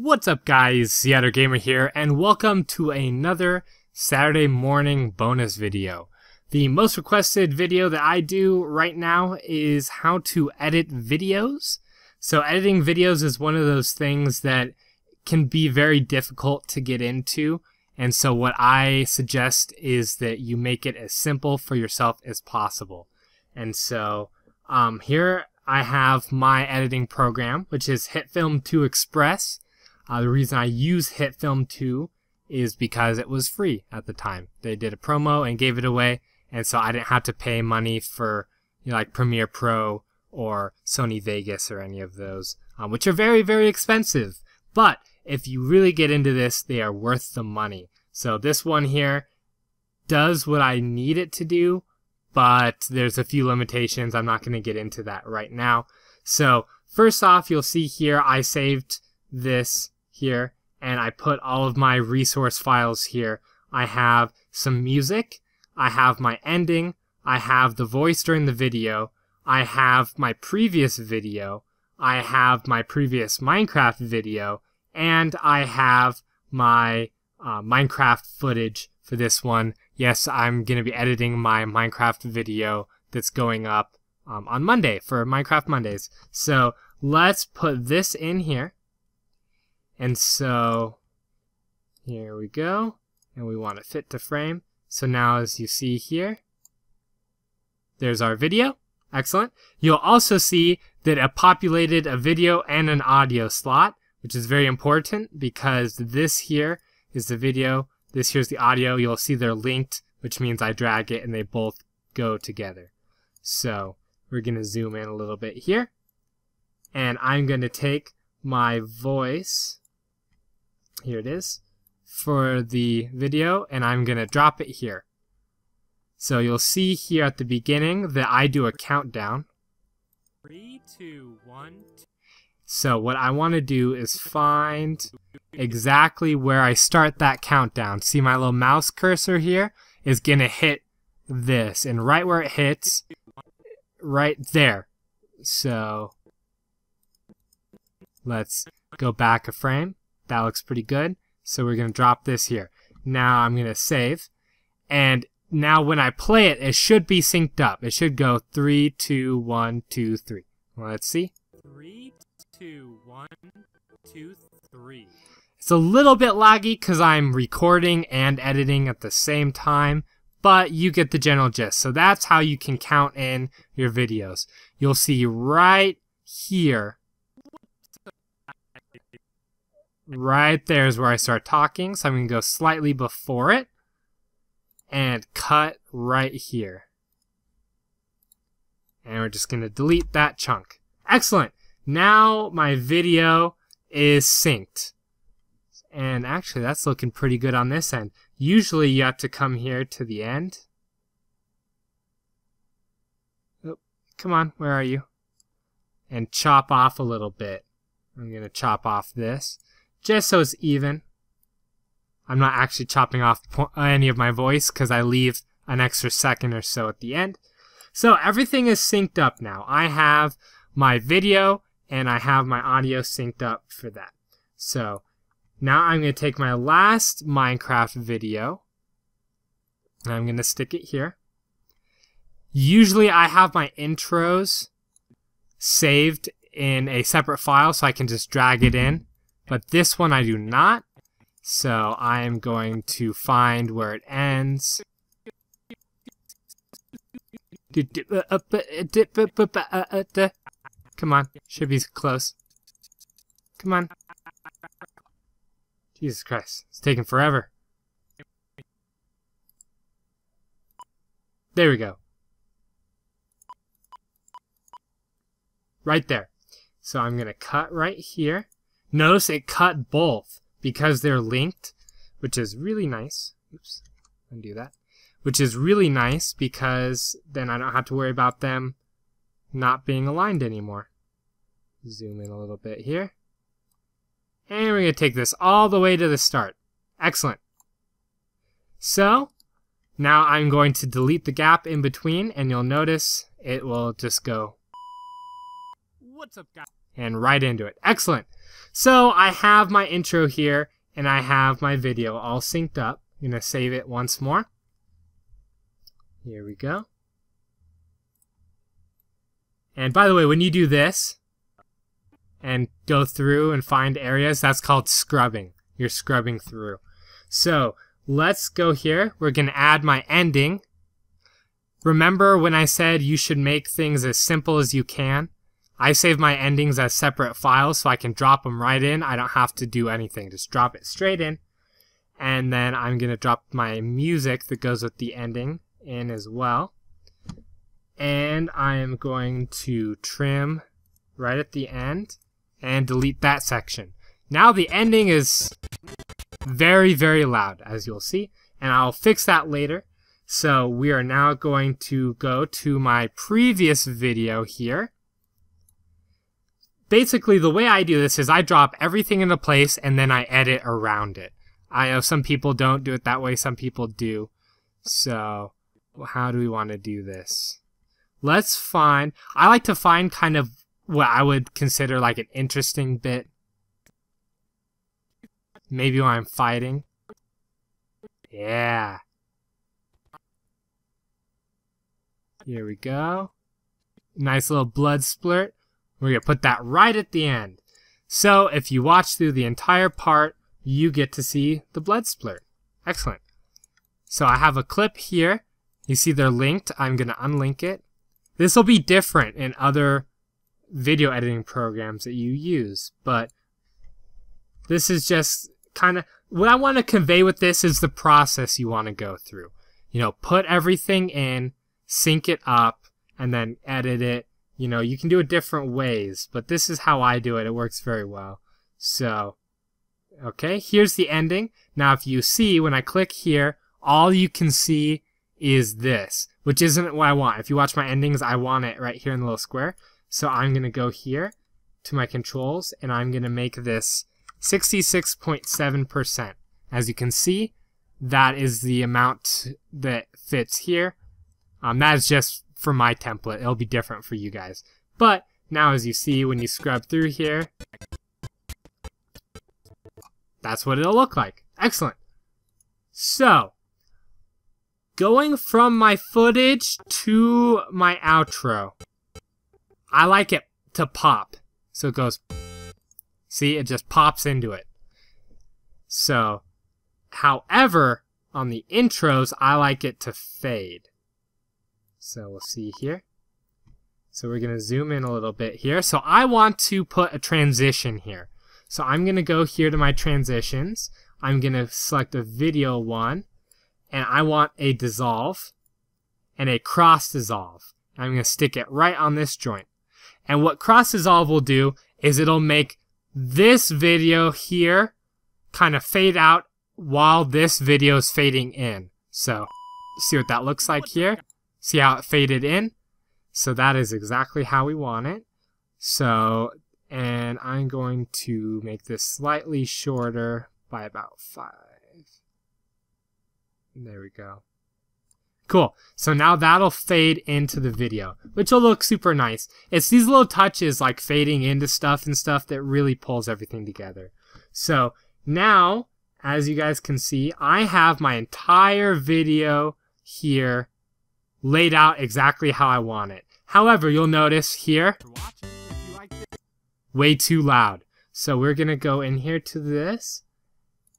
What's up guys, SeaOtterGamer here, and welcome to another Saturday morning bonus video. The most requested video that I do right now is how to edit videos. So editing videos is one of those things that can be very difficult to get into, and so what I suggest is that you make it as simple for yourself as possible. And so here I have my editing program, which is HitFilm 2 Express. The reason I use HitFilm 2 is because it was free at the time. They did a promo and gave it away, and so I didn't have to pay money for like Premiere Pro or Sony Vegas or any of those, which are very, very expensive. But if you really get into this, they are worth the money. So this one here does what I need it to do, but there's a few limitations. I'm not going to get into that right now. So first off, you'll see here I saved this here, and I put all of my resource files here. I have some music, I have my ending, I have the voice during the video, I have my previous video, I have my previous Minecraft video, and I have my Minecraft footage for this one. Yes, I'm going to be editing my Minecraft video that's going up on Monday for Minecraft Mondays. So let's put this in here. And so here we go, and we want it fit to frame. So now as you see here, there's our video. Excellent. You'll also see that it populated a video and an audio slot, which is very important because this here is the video, this here's the audio. You'll see they're linked, which means I drag it and they both go together. So we're going to zoom in a little bit here, and I'm going to take my voice, here it is, for the video, and I'm going to drop it here. So you'll see here at the beginning that I do a countdown. 3, 2, 1. So what I want to do is find exactly where I start that countdown. See my little mouse cursor here is going to hit this, and right where it hits, right there. So let's go back a frame. That looks pretty good. So we're going to drop this here. Now I'm going to save. And now when I play it, it should be synced up. It should go 3, 2, 1, 2, 3. Well, let's see. 3, 2, 1, 2, 3. It's a little bit laggy because I'm recording and editing at the same time, but you get the general gist. So that's how you can count in your videos. You'll see right here, right there is where I start talking, so I'm going to go slightly before it and cut right here. And we're just going to delete that chunk. Excellent! Now my video is synced. And actually that's looking pretty good on this end. Usually you have to come here to the end. Oh, come on, where are you? And chop off a little bit. I'm going to chop off this, just so it's even. I'm not actually chopping off any of my voice because I leave an extra second or so at the end. So everything is synced up now. I have my video and I have my audio synced up for that. So now I'm going to take my last Minecraft video and I'm going to stick it here. Usually I have my intros saved in a separate file so I can just drag it in. But this one I do not, so I am going to find where it ends. Come on, should be close. Come on. Jesus Christ, it's taking forever. There we go. Right there. So I'm going to cut right here. Notice it cut both because they're linked, which is really nice. Oops, undo that. Which is really nice because then I don't have to worry about them not being aligned anymore. Zoom in a little bit here. And we're going to take this all the way to the start. Excellent. So now I'm going to delete the gap in between, and you'll notice it will just go. What's up, guys? and right into it. Excellent. So I have my intro here, and I have my video all synced up. I'm going to save it once more. Here we go. And by the way, when you do this and go through and find areas, that's called scrubbing. You're scrubbing through. So let's go here. We're going to add my ending. Remember when I said you should make things as simple as you can? I save my endings as separate files so I can drop them right in. I don't have to do anything. Just drop it straight in. And then I'm going to drop my music that goes with the ending in as well. And I am going to trim right at the end and delete that section. Now the ending is very, very loud, as you'll see, and I'll fix that later. So we are now going to go to my previous video here. Basically, the way I do this is I drop everything into place and then I edit around it. I know some people don't do it that way, some people do. So how do we want to do this? Let's find, I like to find kind of what I would consider like an interesting bit. Maybe when I'm fighting. Yeah. Here we go. Nice little blood splurt. We're going to put that right at the end. So if you watch through the entire part, you get to see the blood splurt. Excellent. So I have a clip here. You see they're linked. I'm going to unlink it. This will be different in other video editing programs that you use, but this is just kind of what I want to convey with this is the process you want to go through. You know, put everything in, sync it up, and then edit it. You know, you can do it different ways, but this is how I do it. It works very well. So, okay, here's the ending. Now, if you see, when I click here, all you can see is this, which isn't what I want. If you watch my endings, I want it right here in the little square. So I'm going to go here to my controls, and I'm going to make this 66.7%. As you can see, that is the amount that fits here. That is just for my template. It'll be different for you guys. But now as you see, when you scrub through here, that's what it'll look like. Excellent. So, going from my footage to my outro, I like it to pop. So it goes, see, it just pops into it. So, however, on the intros, I like it to fade. So we'll see here. So we're going to zoom in a little bit here. So I want to put a transition here. So I'm going to go here to my transitions. I'm going to select a video one. And I want a dissolve and a cross dissolve. I'm going to stick it right on this joint. And what cross dissolve will do is it'll make this video here kind of fade out while this video is fading in. So see what that looks like here? See how it faded in? So that is exactly how we want it. So, and I'm going to make this slightly shorter by about 5. There we go. Cool. So now that'll fade into the video, which will look super nice. It's these little touches like fading into stuff and stuff that really pulls everything together. So now, as you guys can see, I have my entire video here laid out exactly how I want it. However, you'll notice here, way too loud. So we're going to go in here to this,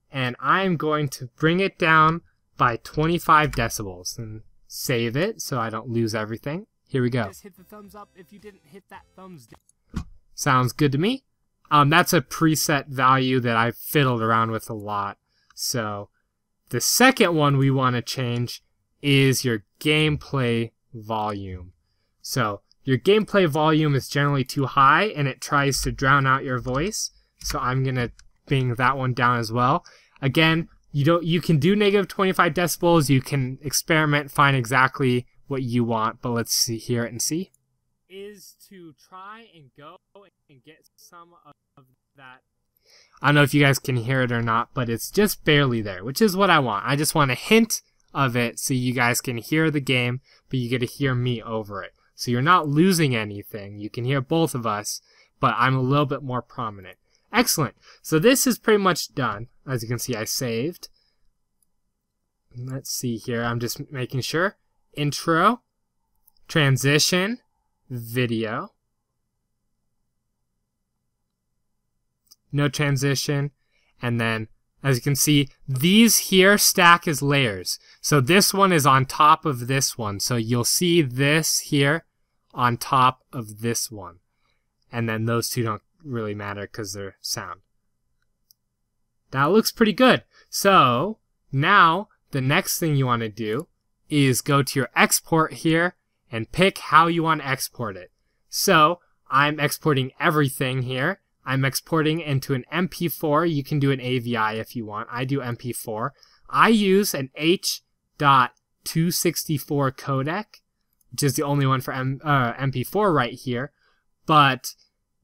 and I'm going to bring it down by 25 decibels and save it so I don't lose everything. Here we go. Just hit the thumbs up if you didn't hit that thumbs down. Sounds good to me. That's a preset value that I've fiddled around with a lot. So the second one we want to change is your gameplay volume. So your gameplay volume is generally too high and it tries to drown out your voice. So I'm going to bring that one down as well. Again, you can do negative 25 decibels. You can experiment, find exactly what you want, but let's see, hear it and see. Is to try and go and get some of that. I don't know if you guys can hear it or not, but it's just barely there, which is what I want. I just want a hint of it so you guys can hear the game, but you get to hear me over it. So you're not losing anything. You can hear both of us, but I'm a little bit more prominent. Excellent. So this is pretty much done. As you can see, I saved. Let's see here. I'm just making sure. Intro, transition, video. No transition. And then, as you can see, these here stack as layers. So this one is on top of this one. So you'll see this here on top of this one. And then those two don't really matter because they're sound. That looks pretty good. So now the next thing you want to do is go to your export here and pick how you want to export it. So I'm exporting everything here. I'm exporting into an MP4. You can do an AVI if you want. I do MP4. I use an H.264 codec, which is the only one for MP4 right here. But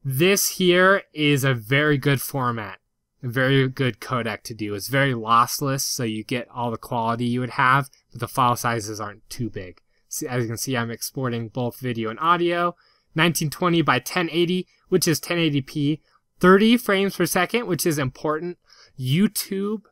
this here is a very good format, a very good codec to do. It's very lossless, so you get all the quality you would have, but the file sizes aren't too big. See, as you can see, I'm exporting both video and audio, 1920 by 1080, which is 1080p, 30 frames per second, which is important. YouTube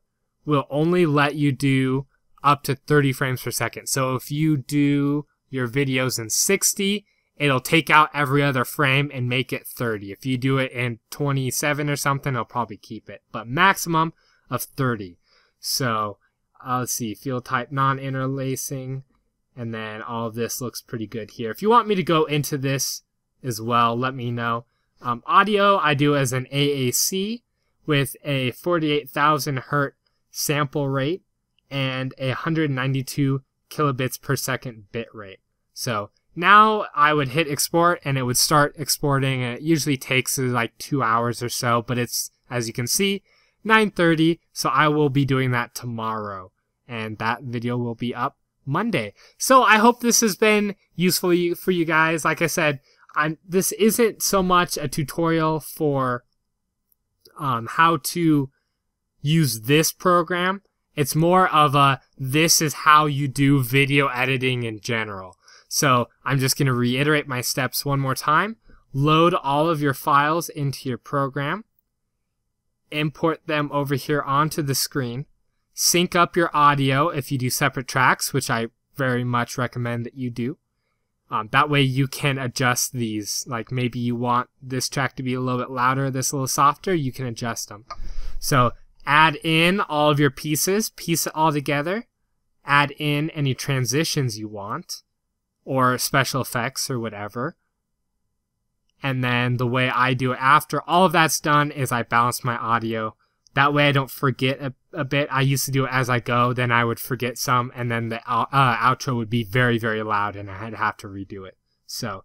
will only let you do up to 30 frames per second. So if you do your videos in 60, it'll take out every other frame and make it 30. If you do it in 27 or something, it'll probably keep it, but maximum of 30. So let's see, field type non-interlacing, and then all of this looks pretty good here. If you want me to go into this as well, let me know. Audio, I do as an AAC with a 48,000 hertz sample rate and a 192 kilobits per second bit rate. So now I would hit export and it would start exporting, and it usually takes like 2 hours or so, but it's, as you can see, 9:30, so I will be doing that tomorrow, and that video will be up Monday. So I hope this has been useful for you guys. Like I said, this isn't so much a tutorial for how to use this program. It's more of a, this is how you do video editing in general. So I'm just going to reiterate my steps one more time. Load all of your files into your program. Import them over here onto the screen. Sync up your audio if you do separate tracks, which I very much recommend that you do. That way you can adjust these. Like maybe you want this track to be a little bit louder, this a little softer, you can adjust them. So add in all of your pieces, piece it all together, add in any transitions you want, or special effects or whatever. And then the way I do it after all of that's done is I balance my audio. That way I don't forget a bit. I used to do it as I go, then I would forget some, and then the outro would be very, very loud and I'd have to redo it. So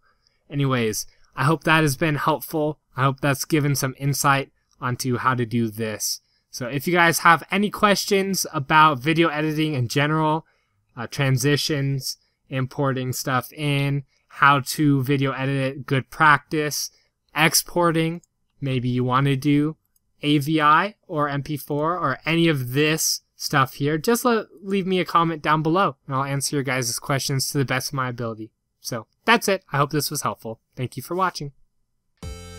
anyways, I hope that has been helpful. I hope that's given some insight onto how to do this. So if you guys have any questions about video editing in general, transitions, importing stuff in, how to video edit it, good practice, exporting, maybe you want to do AVI or MP4 or any of this stuff here, just leave me a comment down below and I'll answer your guys' questions to the best of my ability. So that's it. I hope this was helpful. Thank you for watching.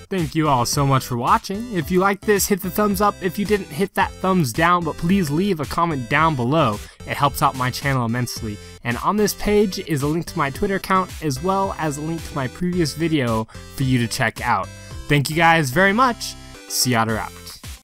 Thank you all so much for watching. If you liked this, hit the thumbs up. If you didn't, hit that thumbs down, but please leave a comment down below. It helps out my channel immensely. And on this page is a link to my Twitter account as well as a link to my previous video for you to check out. Thank you guys very much. SeaOtter out.